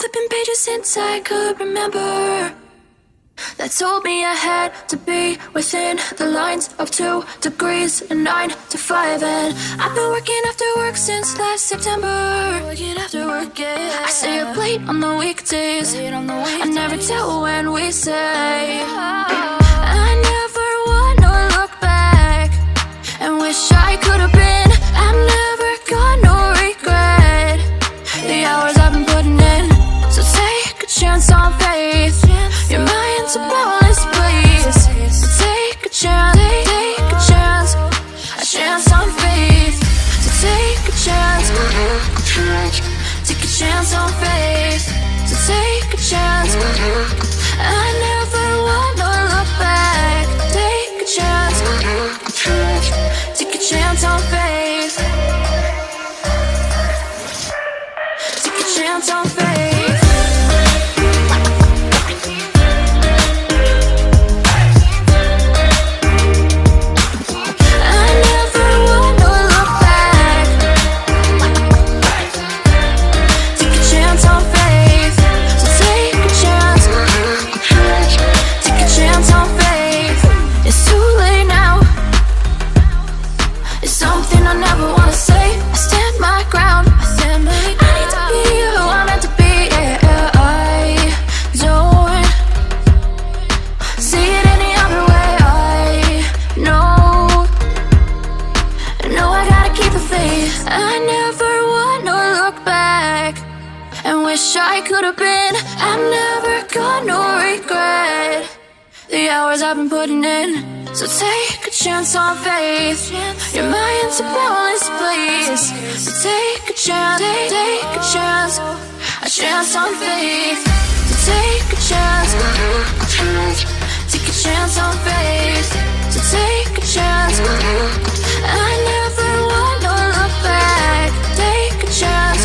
flipping pages since I could remember, that told me I had to be within the lines of 2 degrees and 9 to 5. And I've been working after work since last September. Working after work, yeah. I stay up late on the weekdays. I never tell when we say. I never wanna look back and wish I could have been. I've never got no regret. The hours I've been putting in, so take a chance on faith. Your mind's a boundless place. So take a chance, take a chance, a chance on faith. So take a chance, take a chance on faith. So take a chance. I never wanna look back. Take a chance, take a chance on faith. Take a chance on faith. I could have been. I've never got no regret. The hours I've been putting in, so take a chance on faith. Your mind's a boundless place. So take a chance, take a chance, a chance on faith. So take a chance, take a chance on faith. So take a chance. I never wanna look back. Take a chance,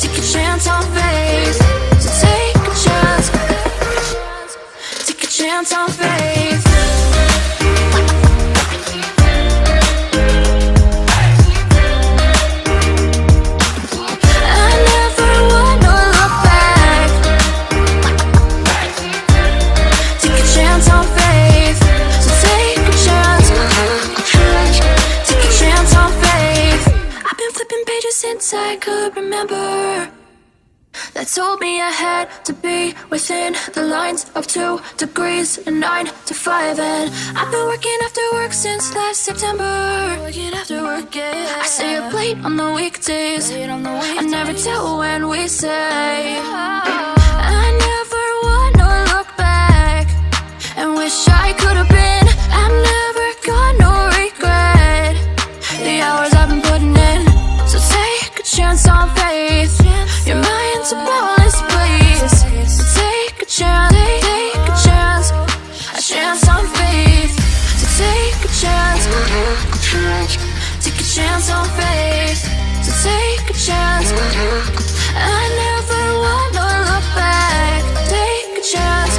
take a chance on faith. So take a chance, take a chance on faith. I never wanna look back. Take a chance on faith. So take a chance, take a chance on faith. I've been flipping pages since I could remember, that told me I had to be within the lines of 2 degrees and 9 to 5. And I've been working after work since last September. Working after work, yeah. I stay up late on the weekdays. I never tell when we say. I never wanna look back and wish I could have been. I've never got no regret. The hours I've been putting in, so take a chance on faith. Your mind's a boundless place. So take a chance, take a chance, a chance on faith. So take a chance, take a chance on faith. So take a chance. I never wanna look back. Take a chance,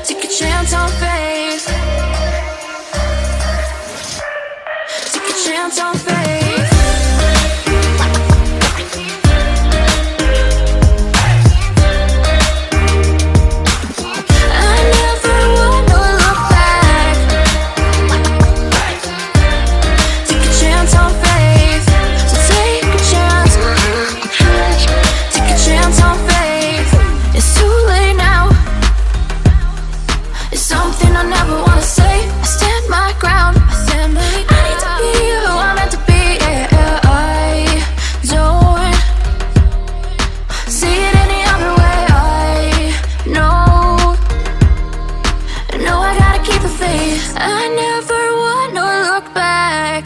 take a chance on faith. Take a chance on faith. I never wanna look back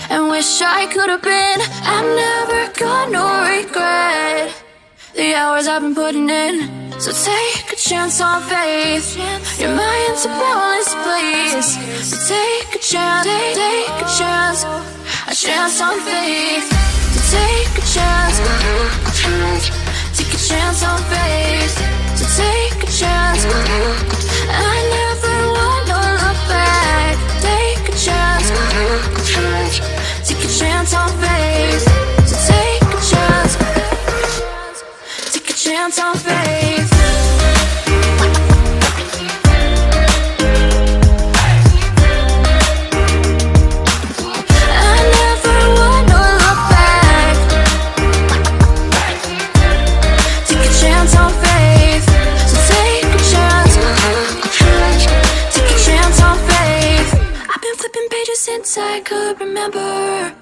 and wish I could have been. I've never got no regret. The hours I've been putting in, so take a chance on faith. Your mind's a boundless place. So take a chance, take a chance, a chance on faith. So take a chance, take a chance on faith. So take a chance. I never wanna look back. Take a chance, take a chance on faith. So take a chance. chance on faith. I never wanna look back. Take a chance on faith. So take a chance. Take a chance on faith. I've been flipping pages since I could remember.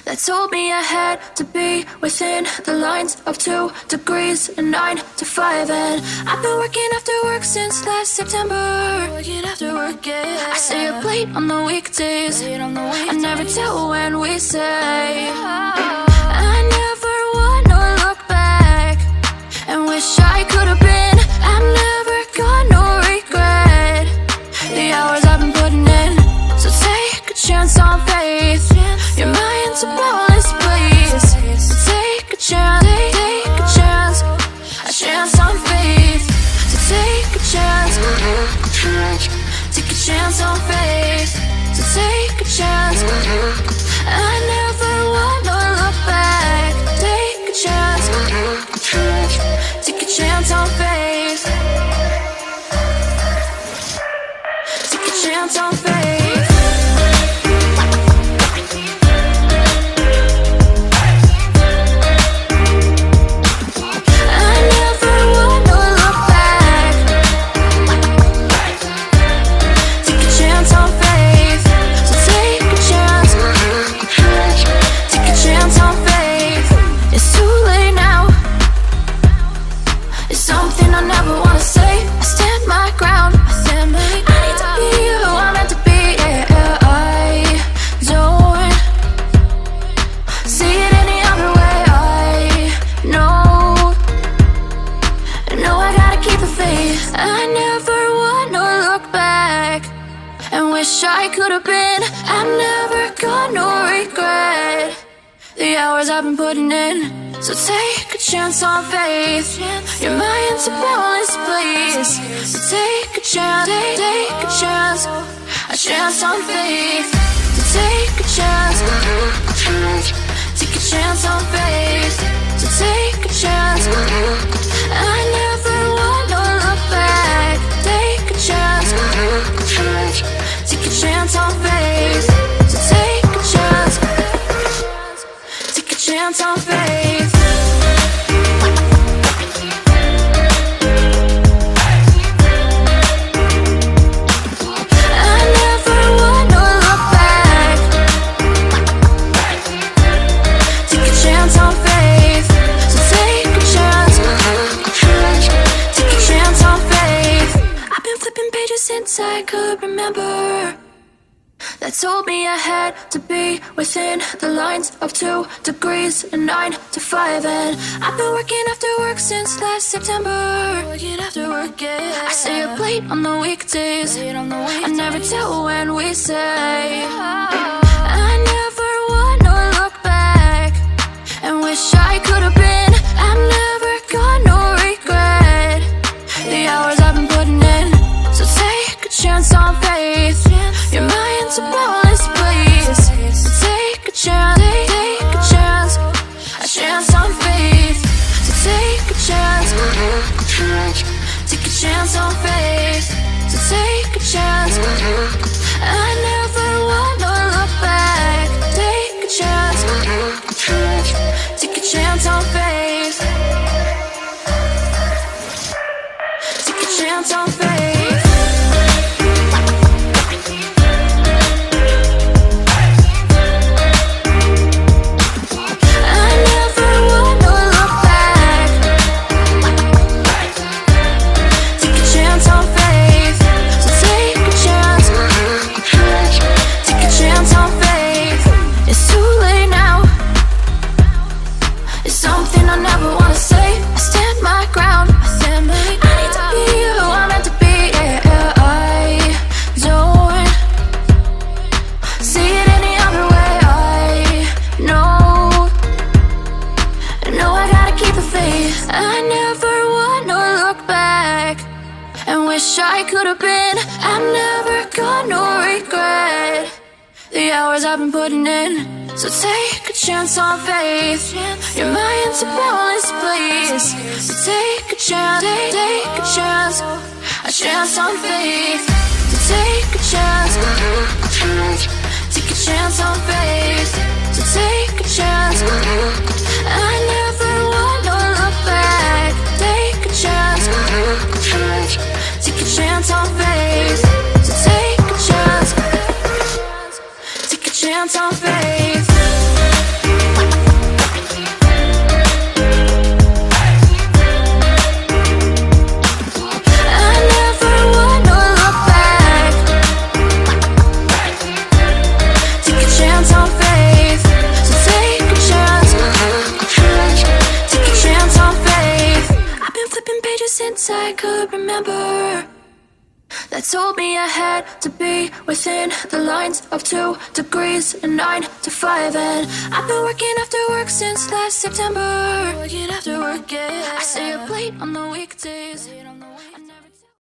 That told me I had to be within the lines of 2 degrees and 9 to 5. And I've been working after work since last September. Working after work, yeah. I stay up late on the weekdays. I never tell when we say. I never wanna look back and wish I could have been. I'm never gonna regret the hours I've been putting in. So take a chance on faith. Your mind's a bonus, please. So take a chance, take a chance on faith. So take a chance, take a chance on faith. So take a chance. I never wanna look back. Take a chance, take a chance on faith. Take a chance on faith. I never wanna look back and wish I could have been. I'm never gonna regret the hours I've been putting in. So take a chance on faith. Your mind's a bonus, please. So take a chance, take a chance on faith. So take a chance, take a chance on faith. So take a chance. I never wanna look back. Take a chance, take a chance on faith. So take a chance, take a chance on faith. I never wanna look back. Take a chance on faith. So take a chance, take a chance on faith. I've been flipping pages since I could remember. That told me I had to be within the lines of 2 degrees and 9 to 5. And I've been working after work since last September. Working after work, yeah. I stay up late on the weekdays. I never tell when we say. I never wanna look back and wish I could have been. I'm never gonna regret the hours I've been putting in. So take a chance on faith. Your mind's a bonus, please. So take a chance, take a chance on faith. So take a chance, take a chance on faith. So take a chance. I never wanna look back. Take a chance, take a chance on faith. Take a chance on faith. I never wanna look back. Take a chance on faith. So take a chance, take a chance on faith. It's too late now. It's something I never wanna say. I stand my ground. I need to be who I'm meant to be. Yeah, I don't see it any other way. I know I gotta keep the faith. I never wanna look back and wish I could have been. I'm never gonna regret the hours I've been putting in. So take a chance on faith. Your mind's a bonus, please. years. So take a chance, take a chance, a chance on faith. So take a chance, take a chance on faith. So take a chance. I never wanna look back. Take a chance, take a chance on faith. So take a chance, take a chance on faith. Since I could remember, that told me I had to be within the lines of 2 degrees and 9 to 5. And I've been working after work since last September. Working after work, yeah. I stay up late on the weekdays.